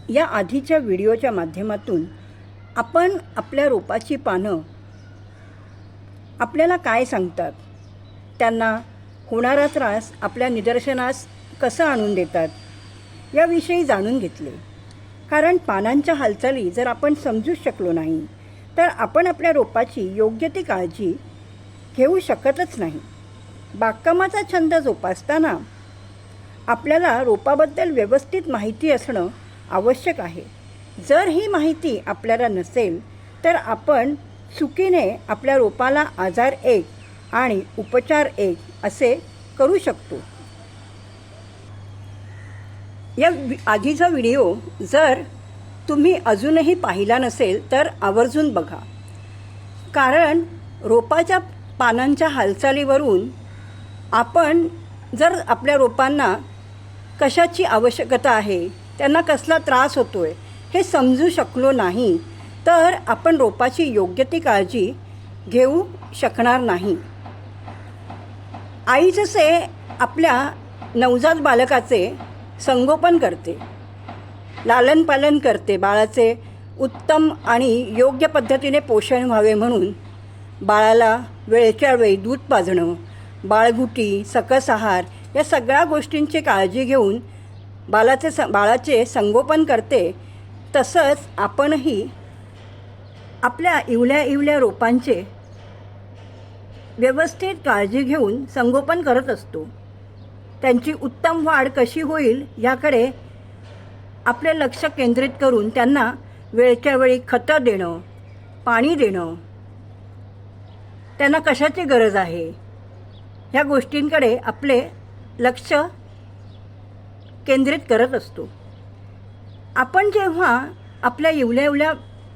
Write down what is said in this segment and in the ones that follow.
या आधीच्या व्हिडिओच्या माध्यमातून आपण आपल्या रोपाची पानं आपल्याला काय सांगतात, त्यांना होणारा त्रास आपल्या निदर्शनास कसं आणून देतात याविषयी जाणून घेतले. कारण पानांच्या हालचाली जर आपण समजूच शकलो नाही तर आपण आपल्या रोपाची योग्य ती काळजी घेऊ शकतच नाही. बागकामाचा छंद जोपासताना आपल्याला रोपाबद्दल व्यवस्थित माहिती असणं आवश्यक आहे. जर ही माहिती आपल्याला नसेल तर आपण चुकीने आपल्या रोपाला आजार एक आणि उपचार एक असे करू शकतो. या आधीचा व्हिडिओ जर तुम्ही अजूनही पाहिला नसेल तर आवर्जून बघा. कारण रोपाच्या पानांच्या हालचालीवरून आपण जर आपल्या रोपांना कशाची आवश्यकता आहे, त्यांना कसला त्रास होतो आहे हे समजू शकलो नाही तर आपण रोपाची योग्य ती काळजी घेऊ शकणार नाही. आई जसे आपल्या नवजात बालकाचे संगोपन करते, लालन पालन करते, बाळाचे उत्तम आणि योग्य पद्धतीने पोषण व्हावे म्हणून बाळाला वेळच्या वेळी दूध पाजणं, बाळगुटी, सकस आहार या सगळ्या गोष्टींची काळजी घेऊन बाळाचे संगोपन करते, तसंच आपणही आपल्या इवल्या रोपांचे व्यवस्थित काळजी घेऊन संगोपन करत असतो. त्यांची उत्तम वाढ कशी होईल याकडे आपले लक्ष केंद्रित करून त्यांना वेळच्या वेळी खतं देणं, पाणी देणं, त्यांना कशाची गरज आहे ह्या गोष्टींकडे आपले लक्ष केंद्रित करत असतो. आपण जेव्हा आपल्या इवल्या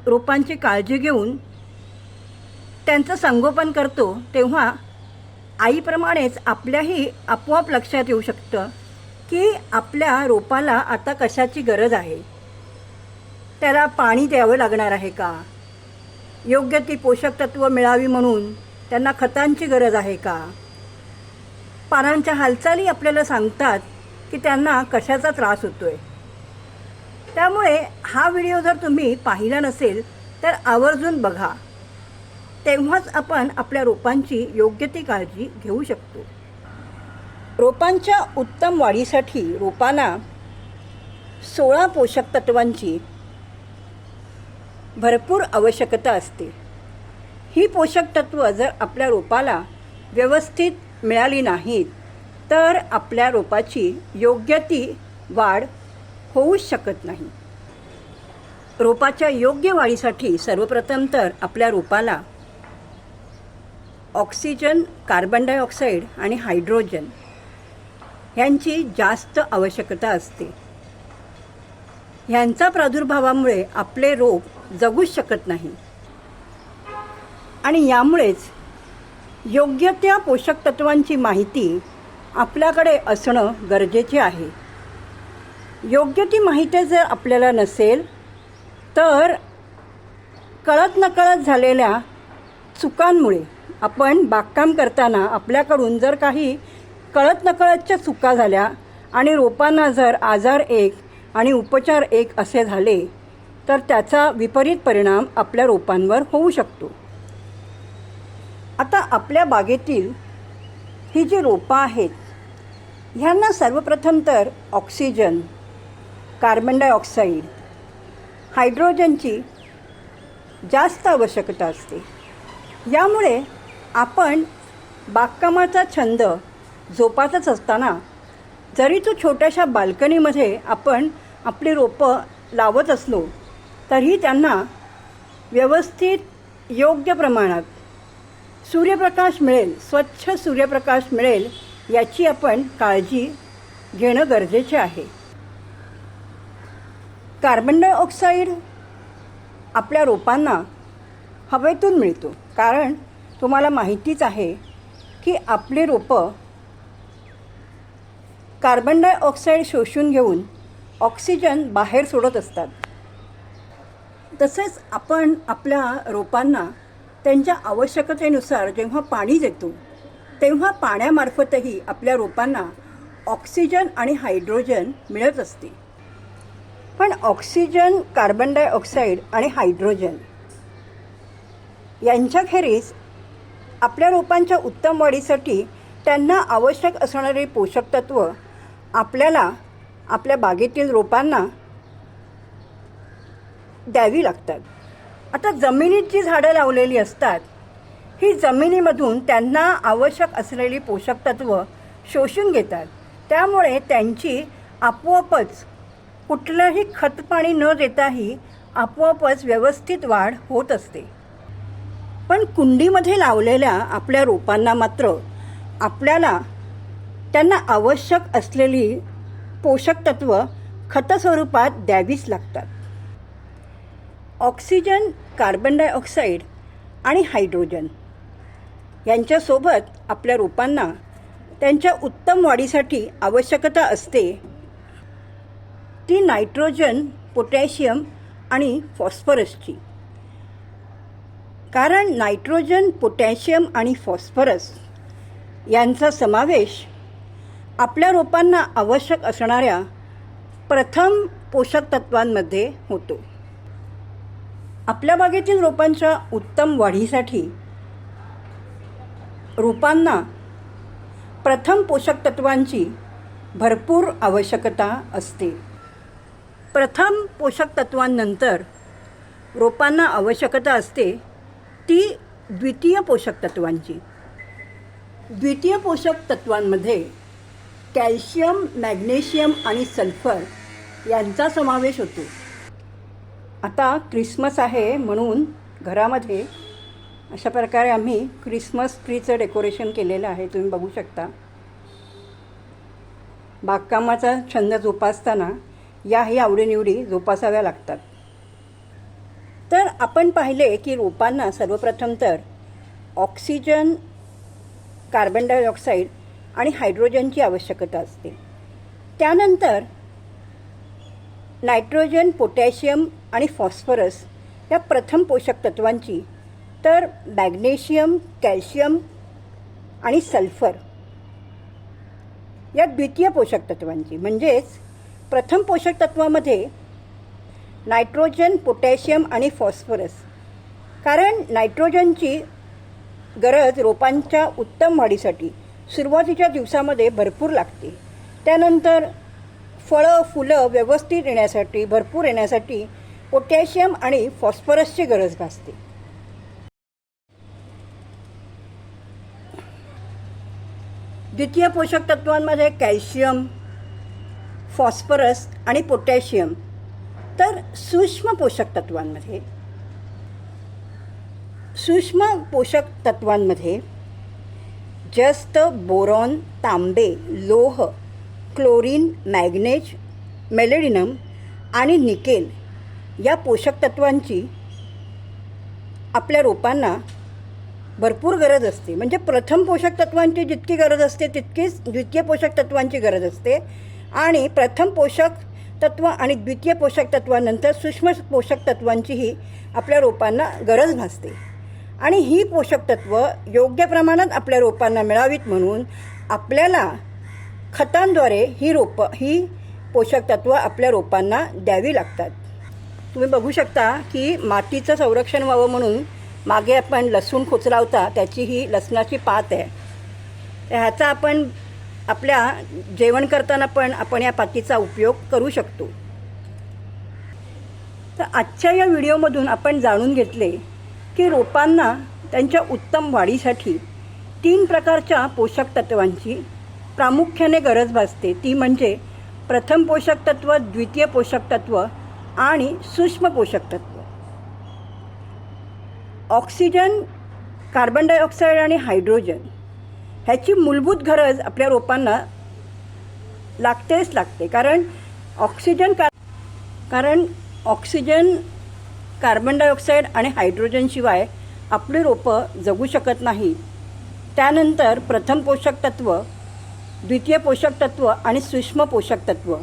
रोपांची काळजी घेऊन त्यांचं संगोपन करतो तेव्हा आईप्रमाणेच आपल्याही आपोआप लक्षात येऊ शकतं की आपल्या रोपाला आता कशाची गरज आहे, त्याला पाणी द्यावं लागणार आहे का, योग्य ती पोषक तत्व मिळावी म्हणून त्यांना खतांची गरज आहे का. पानांच्या हालचाली आपल्याला सांगतात की त्यांना कशाचा त्रास होतो आहे. त्यामुळे हा व्हिडिओ जर तुम्ही पाहिला नसेल तर आवर्जून बघा, तेव्हाच आपण आपल्या रोपांची योग्य ती काळजी घेऊ शकतो. रोपांच्या उत्तम वाढीसाठी रोपांना 16 पोषक तत्वांची भरपूर आवश्यकता असते. ही पोषक तत्व जर आपल्या रोपाला व्यवस्थित मिळाली नाहीत तर आपल्या रोपाची योग्य ती वाढ होऊच शकत नाही. रोपाच्या योग्य वाढीसाठी सर्वप्रथम तर आपल्या रोपाला ऑक्सिजन, कार्बन डायऑक्साईड आणि हायड्रोजन यांची जास्त आवश्यकता असते. ह्यांचा प्रादुर्भावामुळे आपले रोप जगूच शकत नाही आणि यामुळेच योग्य त्या पोषक तत्वांची माहिती आपल्याकडे असणं गरजेचे आहे. योग्य ती माहिती जर आपल्याला नसेल तर कळत नकळत झालेल्या चुकांमुळे आपण बागकाम करताना आपल्याकडून जर काही कळत नकळतच्या चुका झाल्या आणि रोपांना जर आजार एक आणि उपचार एक असे झाले तर त्याचा विपरीत परिणाम आपल्या रोपांवर होऊ शकतो. आता आपल्या बागेतील ही जी रोपं आहेत ह्यांना सर्वप्रथम तर ऑक्सिजन, कार्बन डायऑक्साईड, हायड्रोजनची जास्त आवश्यकता असते. यामुळे आपण बागकामाचा छंद जोपासत असताना जरी तो छोट्याशा बाल्कनीमध्ये आपण आपली रोपं लावत असलो तरी त्यांना व्यवस्थित योग्य प्रमाणात सूर्यप्रकाश मिळेल, स्वच्छ सूर्यप्रकाश मिळेल याची आपण काळजी घेणं गरजेचे आहे. कार्बन डायऑक्साईड आपल्या रोपांना हवेतून मिळतो. कारण तुम्हाला माहितीच आहे की आपली रोपं कार्बन डायऑक्साईड शोषून घेऊन ऑक्सिजन बाहेर सोडत असतात. तसेच आपण आपल्या रोपांना त्यांच्या आवश्यकतेनुसार जेव्हा पाणी देतो तेव्हा पाण्यामार्फतही आपल्या रोपांना ऑक्सिजन आणि हायड्रोजन मिळत असते. पण ऑक्सिजन, कार्बन डायऑक्साईड आणि हायड्रोजन यांच्याखेरीज आपल्या रोपांच्या उत्तम वाढीसाठी त्यांना आवश्यक असणारी पोषक तत्व आपल्याला आपल्या बागेतील रोपांना द्यावी लागतात. आता जमिनीत जी झाडं लावलेली असतात ही जमिनीमधून त्यांना आवश्यक असलेली पोषक तत्व शोषून घेतात. त्यामुळे त्यांची आपोआपच कुठलंही खतपाणी न देताही आपोआपच व्यवस्थित वाढ होत असते. पण कुंडीमध्ये लावलेल्या आपल्या रोपांना मात्र आपल्याला त्यांना आवश्यक असलेली पोषक तत्व खतस्वरूपात द्यावीच लागतात. ऑक्सिजन, कार्बन डायऑक्साईड आणि हायड्रोजन यांच्यासोबत आपल्या रोपांना त्यांच्या उत्तम वाढीसाठी आवश्यकता असते ती नायट्रोजन, पोटॅशियम आणि फॉस्फरसची. कारण नायट्रोजन, पोटॅशियम आणि फॉस्फरस यांचा समावेश आपल्या रोपांना आवश्यक असणाऱ्या प्रथम पोषक तत्वांमध्ये होतो. आपल्या बागेतील रोपांच्या उत्तम वाढीसाठी रोपांना प्रथम पोषक तत्वांची भरपूर आवश्यकता असते. प्रथम पोषक तत्वांनंतर रोपांना आवश्यकता असते ती द्वितीय पोषक तत्वांची. द्वितीय पोषक तत्वांमध्ये कॅल्शियम, मॅग्नेशियम आणि सल्फर यांचा समावेश होतो. आता क्रिसमस आहे म्हणून घरामध्ये अशा प्रकारे आम्ही क्रिसमस ट्रीचं डेकोरेशन केलेलं आहे. तुम्ही बघू शकता. बागकामाचा छंद जोपासताना याही आवडीनिवडी जोपासाव्या लागतात. तर आपण पाहिले की रोपांना सर्वप्रथम तर ऑक्सिजन, कार्बन डायऑक्साईड आणि हायड्रोजनची आवश्यकता असते. त्यानंतर नायट्रोजन, पोटॅशियम आणि फॉस्फरस या प्रथम पोषक तत्वांची, तर मॅग्नेशियम, कॅल्शियम आणि सल्फर या द्वितीय पोषक तत्वांची. म्हणजेच प्रथम पोषक तत्वामध्ये नायट्रोजन, पोटॅशियम आणि फॉस्फरस. कारण नायट्रोजनची गरज रोपांच्या उत्तम वाढीसाठी सुरुवातीच्या दिवसामध्ये भरपूर लागते. त्यानंतर फळं, फुलं व्यवस्थित येण्यासाठी, भरपूर येण्यासाठी पोटॅशियम आणि फॉस्फरसची गरज भासते. द्वितीय पोषक तत्वांमध्ये कॅल्शियम, फॉस्फरस आणि पोटॅशियम. तर सूक्ष्म पोषक तत्वांमध्ये जस्त, बोरॉन, तांबे, लोह, क्लोरीन, मॅग्नेज, मेलेडिनम आणि निकेल या पोषक तत्वांची आपल्या रोपांना भरपूर गरज असते. म्हणजे प्रथम पोषक तत्वांची जितकी गरज असते तितकीच द्वितीय पोषक तत्वांची गरज असते. आणि प्रथम पोषक तत्व आणि द्वितीय पोषक तत्वानंतर सूक्ष्म पोषक तत्वांचीही आपल्या रोपांना गरज भासते. आणि ही पोषक तत्व योग्य प्रमाणात आपल्या रोपांना मिळावीत म्हणून आपल्याला खतांद्वारे ही पोषक तत्व आपल्या रोपांना द्यावी लागतात. तुम्ही बघू शकता की मातीचं संरक्षण व्हावं म्हणून मागे आपण लसूण खोचला होता, त्याची ही लसणाची पात आहे. ह्याचा आपण आपल्या जेवण करताना पण आपण या पातीचा उपयोग करू शकतो. तर आजच्या या व्हिडिओमधून आपण जाणून घेतले की रोपांना त्यांच्या उत्तम वाढीसाठी 3 प्रकारच्या पोषक तत्वांची प्रामुख्याने गरज भासते. ती म्हणजे प्रथम पोषक तत्व, द्वितीय पोषक तत्व आणि सूक्ष्म पोषक तत्व. ऑक्सिजन, कार्बन डायऑक्साईड आणि हायड्रोजन ह्याची मूलभूत गरज आपल्या रोपांना लागतेच लागते. कारण ऑक्सिजन, कार्बन डायऑक्साईड आणि हायड्रोजनशिवाय आपली रोपं जगू शकत नाही. त्यानंतर प्रथम पोषक तत्व, द्वितीय पोषक तत्व आणि सूक्ष्म पोषक तत्व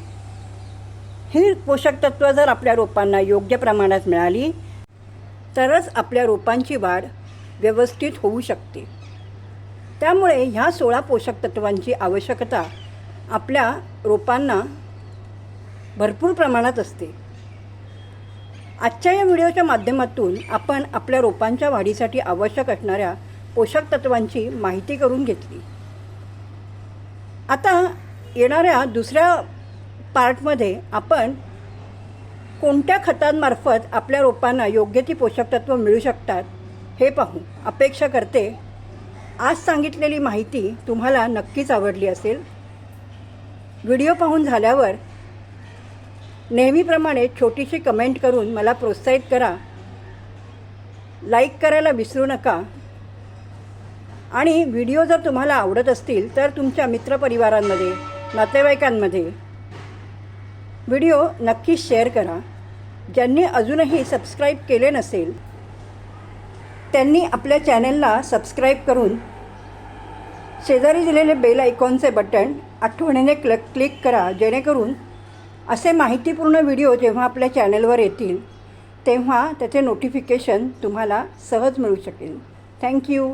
ही पोषक तत्व जर आपल्या रोपांना योग्य प्रमाणात मिळाली तरच आपल्या रोपांची वाढ व्यवस्थित होऊ शकते. त्यामुळे ह्या 16 पोषक तत्वांची आवश्यकता आपल्या रोपांना भरपूर प्रमाणात असते. आजच्या या व्हिडिओच्या माध्यमातून आपण आपल्या रोपांच्या वाढीसाठी आवश्यक असणाऱ्या पोषक तत्वांची माहिती करून घेतली. आता येणाऱ्या दुसऱ्या पार्टमध्ये आपण कोणत्या खतांमार्फत आपल्या रोपांना योग्य ती पोषक तत्व मिळू शकतात हे पाहू. अपेक्षा करते आज सांगितलेली माहिती तुम्हाला नक्कीच आवडली असेल. व्हिडिओ पाहून झाल्यावर नेहमीप्रमाणे छोटीशी कमेंट करून मला प्रोत्साहित करा. लाईक करायला विसरू नका. आणि व्हिडिओ जर तुम्हाला आवडत असतील तर तुमच्या मित्रपरिवारांमध्ये, नातेवाईकांमध्ये व्हिडिओ नक्की शेअर करा. ज्यांनी अजूनही सबस्क्राईब केले नसेल त्यांनी आपल्या चॅनलला सबस्क्राईब करून शेजारी दिलेले बेल आयकॉनचे बटन आठवणीने क्लिक करा, जेणेकरून असे माहितीपूर्ण व्हिडिओ जेव्हा आपल्या चॅनलवर येतील तेव्हा त्याचे नोटिफिकेशन तुम्हाला सहज मिळू शकेल. थँक्यू.